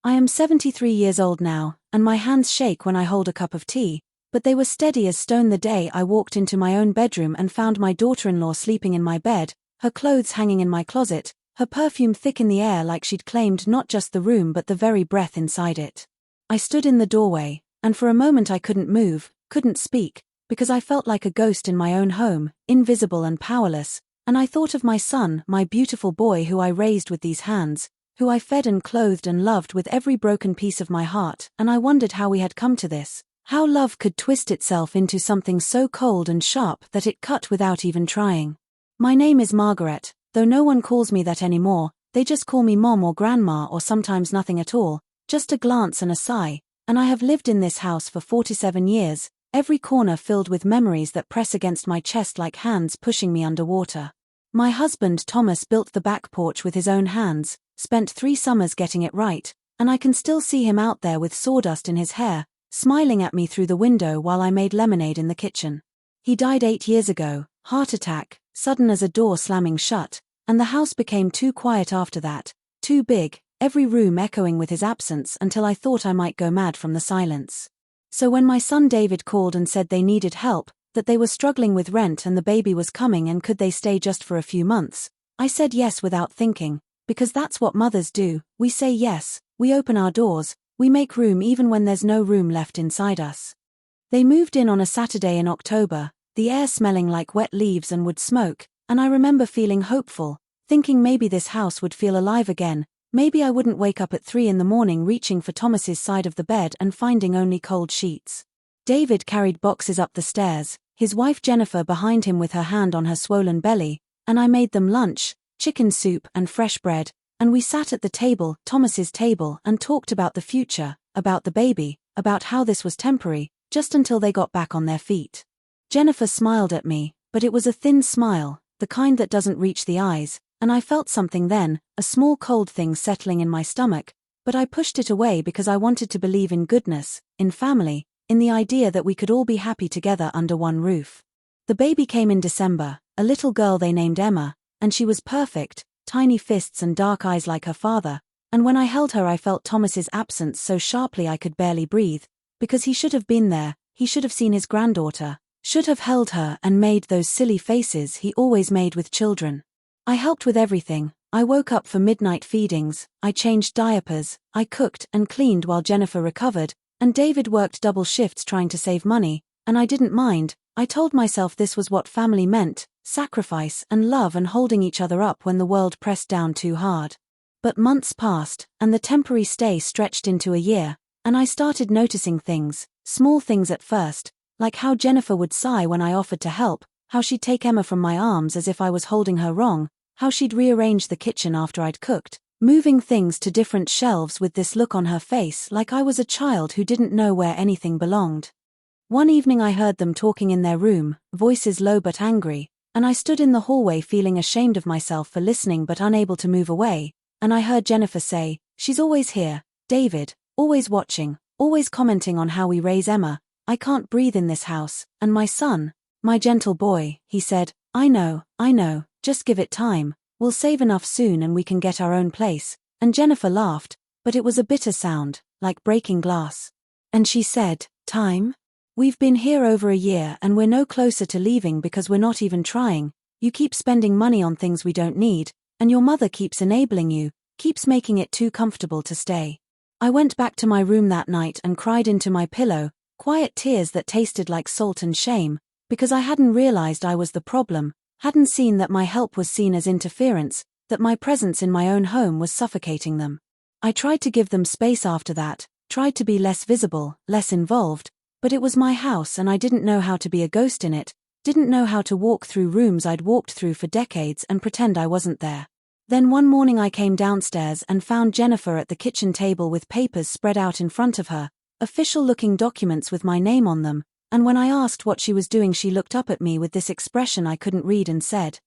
I am 73 years old now, and my hands shake when I hold a cup of tea, but they were steady as stone the day I walked into my own bedroom and found my daughter-in-law sleeping in my bed, her clothes hanging in my closet, her perfume thick in the air like she'd claimed not just the room but the very breath inside it. I stood in the doorway, and for a moment I couldn't move, couldn't speak, because I felt like a ghost in my own home, invisible and powerless, and I thought of my son, my beautiful boy who I raised with these hands, who I fed and clothed and loved with every broken piece of my heart, and I wondered how we had come to this, how love could twist itself into something so cold and sharp that it cut without even trying. My name is Margaret, though no one calls me that anymore, they just call me Mom or Grandma or sometimes nothing at all, just a glance and a sigh, and I have lived in this house for 47 years, every corner filled with memories that press against my chest like hands pushing me underwater. My husband Thomas built the back porch with his own hands, spent 3 summers getting it right, and I can still see him out there with sawdust in his hair, smiling at me through the window while I made lemonade in the kitchen. He died 8 years ago, heart attack, sudden as a door slamming shut, and the house became too quiet after that, too big, every room echoing with his absence until I thought I might go mad from the silence. So when my son David called and said they needed help, that they were struggling with rent and the baby was coming and could they stay just for a few months, I said yes without thinking, because that's what mothers do, we say yes, we open our doors, we make room even when there's no room left inside us. They moved in on a Saturday in October, the air smelling like wet leaves and wood smoke, and I remember feeling hopeful, thinking maybe this house would feel alive again, maybe I wouldn't wake up at 3 in the morning reaching for Thomas's side of the bed and finding only cold sheets. David carried boxes up the stairs, his wife Jennifer behind him with her hand on her swollen belly, and I made them lunch, chicken soup and fresh bread, and we sat at the table, Thomas's table, and talked about the future, about the baby, about how this was temporary, just until they got back on their feet. Jennifer smiled at me, but it was a thin smile, the kind that doesn't reach the eyes, and I felt something then, a small cold thing settling in my stomach, but I pushed it away because I wanted to believe in goodness, in family, in the idea that we could all be happy together under one roof. The baby came in December, a little girl they named Emma, and she was perfect, tiny fists and dark eyes like her father, and when I held her I felt Thomas's absence so sharply I could barely breathe, because he should have been there, he should have seen his granddaughter, should have held her and made those silly faces he always made with children. I helped with everything, I woke up for midnight feedings, I changed diapers, I cooked and cleaned while Jennifer recovered, and David worked double shifts trying to save money, and I didn't mind, I told myself this was what family meant, sacrifice and love and holding each other up when the world pressed down too hard. But months passed, and the temporary stay stretched into a year, and I started noticing things, small things at first, like how Jennifer would sigh when I offered to help, how she'd take Emma from my arms as if I was holding her wrong, how she'd rearrange the kitchen after I'd cooked, moving things to different shelves with this look on her face like I was a child who didn't know where anything belonged. One evening I heard them talking in their room, voices low but angry, and I stood in the hallway feeling ashamed of myself for listening but unable to move away, and I heard Jennifer say, "She's always here, David, always watching, always commenting on how we raise Emma, I can't breathe in this house, and my son, my gentle boy," he said, I know, just give it time, we'll save enough soon and we can get our own place," and Jennifer laughed, but it was a bitter sound, like breaking glass. And she said, "Time? We've been here over a year and we're no closer to leaving because we're not even trying, you keep spending money on things we don't need, and your mother keeps enabling you, keeps making it too comfortable to stay." I went back to my room that night and cried into my pillow, quiet tears that tasted like salt and shame, because I hadn't realized I was the problem, hadn't seen that my help was seen as interference, that my presence in my own home was suffocating them. I tried to give them space after that, tried to be less visible, less involved, but it was my house and I didn't know how to be a ghost in it, didn't know how to walk through rooms I'd walked through for decades and pretend I wasn't there. Then one morning I came downstairs and found Jennifer at the kitchen table with papers spread out in front of her, official-looking documents with my name on them, and when I asked what she was doing she looked up at me with this expression I couldn't read and said,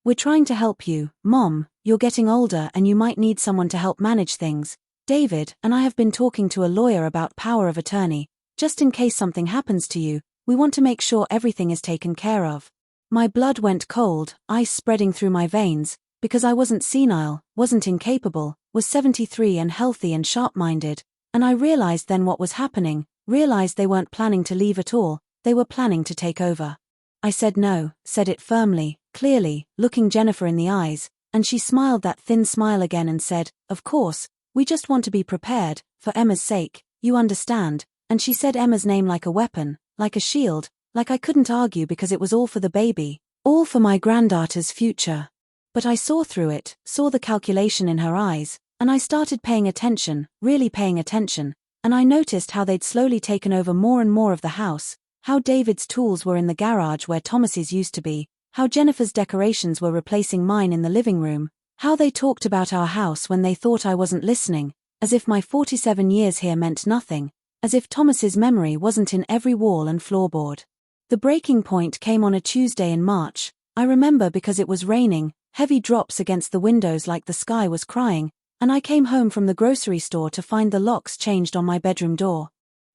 "We're trying to help you, Mom, you're getting older and you might need someone to help manage things. David and I have been talking to a lawyer about power of attorney, just in case something happens to you, we want to make sure everything is taken care of." My blood went cold, ice spreading through my veins, because I wasn't senile, wasn't incapable, was 73 and healthy and sharp-minded, and I realized then what was happening, realized they weren't planning to leave at all, they were planning to take over. I said no, said it firmly, clearly, looking Jennifer in the eyes, and she smiled that thin smile again and said, "Of course, we just want to be prepared, for Emma's sake, you understand," and she said Emma's name like a weapon, like a shield, like I couldn't argue because it was all for the baby, all for my granddaughter's future. But I saw through it, saw the calculation in her eyes, and I started paying attention, really paying attention, and I noticed how they'd slowly taken over more and more of the house, how David's tools were in the garage where Thomas's used to be, how Jennifer's decorations were replacing mine in the living room, how they talked about our house when they thought I wasn't listening, as if my 47 years here meant nothing, as if Thomas's memory wasn't in every wall and floorboard. The breaking point came on a Tuesday in March, I remember because it was raining, heavy drops against the windows like the sky was crying, and I came home from the grocery store to find the locks changed on my bedroom door.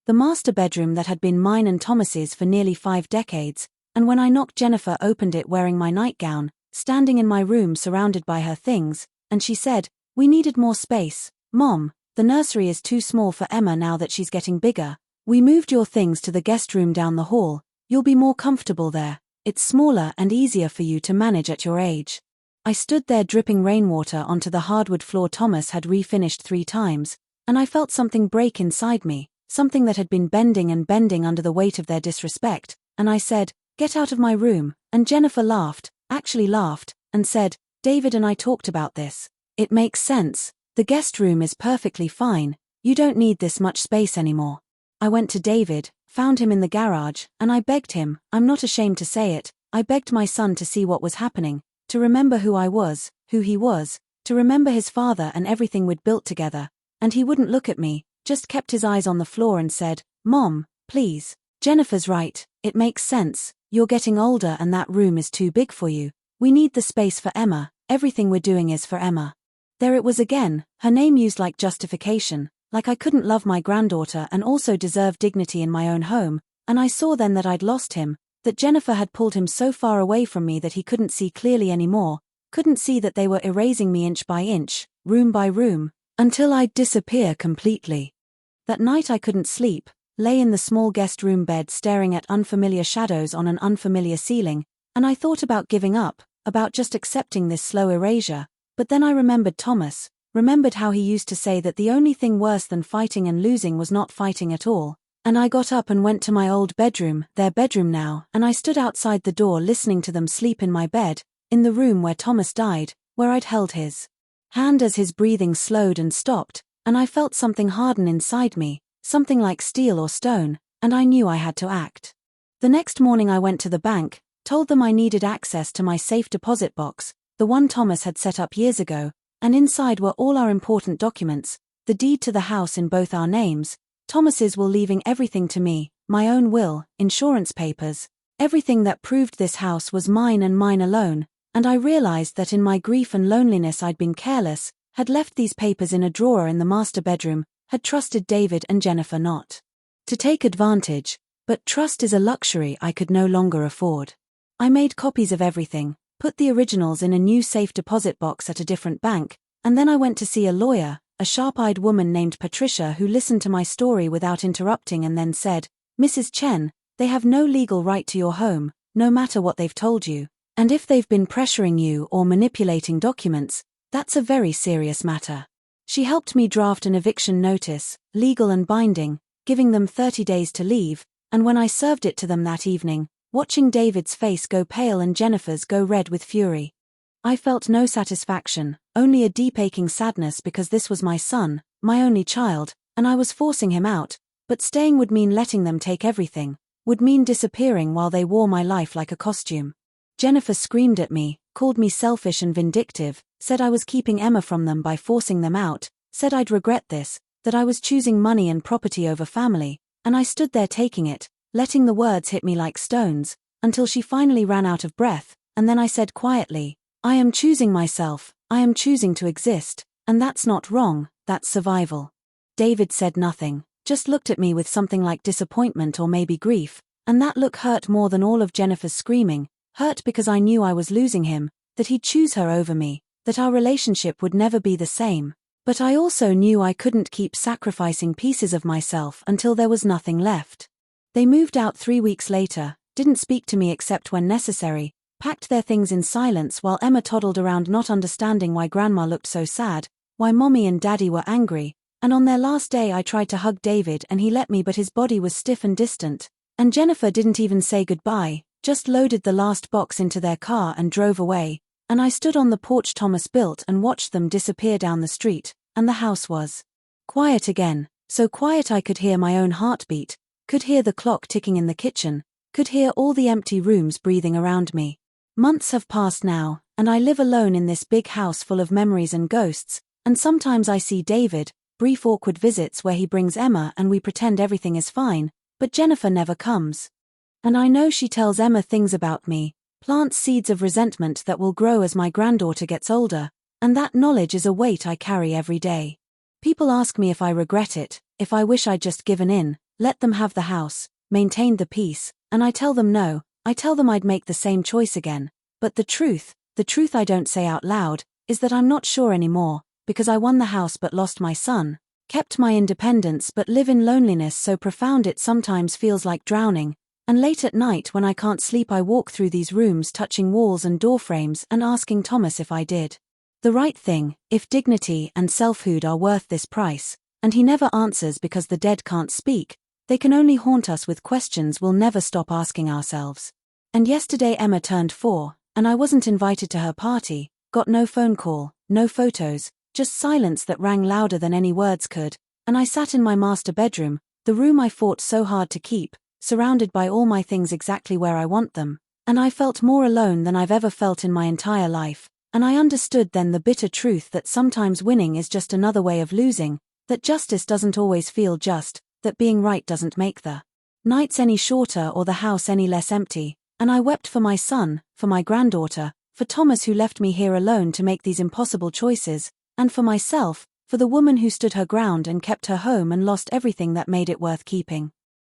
The master bedroom that had been mine and Thomas's for nearly 5 decades, and when I knocked Jennifer opened it wearing my nightgown, standing in my room surrounded by her things, and she said, "We needed more space, Mom, the nursery is too small for Emma now that she's getting bigger. We moved your things to the guest room down the hall, you'll be more comfortable there, it's smaller and easier for you to manage at your age." I stood there dripping rainwater onto the hardwood floor Thomas had refinished 3 times, and I felt something break inside me, something that had been bending and bending under the weight of their disrespect, and I said, "Get out of my room," and Jennifer laughed, actually laughed, and said, "David and I talked about this. It makes sense, the guest room is perfectly fine, you don't need this much space anymore." I went to David, found him in the garage, and I begged him, I'm not ashamed to say it, I begged my son to see what was happening, to remember who I was, who he was, to remember his father and everything we'd built together, and he wouldn't look at me, just kept his eyes on the floor and said, "Mom, please, Jennifer's right, it makes sense, you're getting older and that room is too big for you, we need the space for Emma, everything we're doing is for Emma." There it was again, her name used like justification, like I couldn't love my granddaughter and also deserve dignity in my own home, and I saw then that I'd lost him, that Jennifer had pulled him so far away from me that he couldn't see clearly anymore, couldn't see that they were erasing me inch by inch, room by room, until I'd disappear completely. That night I couldn't sleep, lay in the small guest room bed staring at unfamiliar shadows on an unfamiliar ceiling, and I thought about giving up, about just accepting this slow erasure, but then I remembered Thomas, remembered how he used to say that the only thing worse than fighting and losing was not fighting at all. And I got up and went to my old bedroom, their bedroom now, and I stood outside the door listening to them sleep in my bed, in the room where Thomas died, where I'd held his hand as his breathing slowed and stopped, and I felt something harden inside me, something like steel or stone, and I knew I had to act. The next morning I went to the bank, told them I needed access to my safe deposit box, the one Thomas had set up years ago, and inside were all our important documents, the deed to the house in both our names, Thomas's will leaving everything to me, my own will, insurance papers, everything that proved this house was mine and mine alone, and I realized that in my grief and loneliness I'd been careless, had left these papers in a drawer in the master bedroom, had trusted David and Jennifer not to take advantage, but trust is a luxury I could no longer afford. I made copies of everything, put the originals in a new safe deposit box at a different bank, and then I went to see a lawyer, a sharp-eyed woman named Patricia who listened to my story without interrupting and then said, "Mrs. Chen, they have no legal right to your home, no matter what they've told you, and if they've been pressuring you or manipulating documents, that's a very serious matter." She helped me draft an eviction notice, legal and binding, giving them 30 days to leave, and when I served it to them that evening, watching David's face go pale and Jennifer's go red with fury, I felt no satisfaction, only a deep aching sadness because this was my son, my only child, and I was forcing him out, but staying would mean letting them take everything, would mean disappearing while they wore my life like a costume. Jennifer screamed at me, called me selfish and vindictive, said I was keeping Emma from them by forcing them out, said I'd regret this, that I was choosing money and property over family, and I stood there taking it, letting the words hit me like stones, until she finally ran out of breath, and then I said quietly, "I am choosing myself, I am choosing to exist, and that's not wrong, that's survival." David said nothing, just looked at me with something like disappointment or maybe grief, and that look hurt more than all of Jennifer's screaming, hurt because I knew I was losing him, that he'd choose her over me, that our relationship would never be the same, But I also knew I couldn't keep sacrificing pieces of myself until there was nothing left. They moved out 3 weeks later, didn't speak to me except when necessary, packed their things in silence while Emma toddled around not understanding why Grandma looked so sad, why Mommy and Daddy were angry, and on their last day I tried to hug David and he let me but his body was stiff and distant, and Jennifer didn't even say goodbye, just loaded the last box into their car and drove away, and I stood on the porch Thomas built and watched them disappear down the street, and the house was quiet again, so quiet I could hear my own heartbeat, could hear the clock ticking in the kitchen, could hear all the empty rooms breathing around me. Months have passed now, and I live alone in this big house full of memories and ghosts, and sometimes I see David, brief awkward visits where he brings Emma and we pretend everything is fine, but Jennifer never comes. And I know she tells Emma things about me, plants seeds of resentment that will grow as my granddaughter gets older, and that knowledge is a weight I carry every day. People ask me if I regret it, if I wish I'd just given in, let them have the house, maintained the peace, and I tell them no, I tell them I'd make the same choice again. But the truth I don't say out loud, is that I'm not sure anymore, because I won the house but lost my son, kept my independence but live in loneliness so profound it sometimes feels like drowning, and late at night when I can't sleep I walk through these rooms touching walls and door frames and asking Thomas if I did the right thing, if dignity and selfhood are worth this price, and he never answers because the dead can't speak, they can only haunt us with questions we'll never stop asking ourselves. And yesterday Emma turned 4, and I wasn't invited to her party, got no phone call, no photos, just silence that rang louder than any words could, and I sat in my master bedroom, the room I fought so hard to keep, surrounded by all my things exactly where I want them, and I felt more alone than I've ever felt in my entire life, and I understood then the bitter truth that sometimes winning is just another way of losing, that justice doesn't always feel just, that being right doesn't make the nights any shorter or the house any less empty, and I wept for my son, for my granddaughter, for Thomas who left me here alone to make these impossible choices, and for myself, for the woman who stood her ground and kept her home and lost everything that made it worth keeping.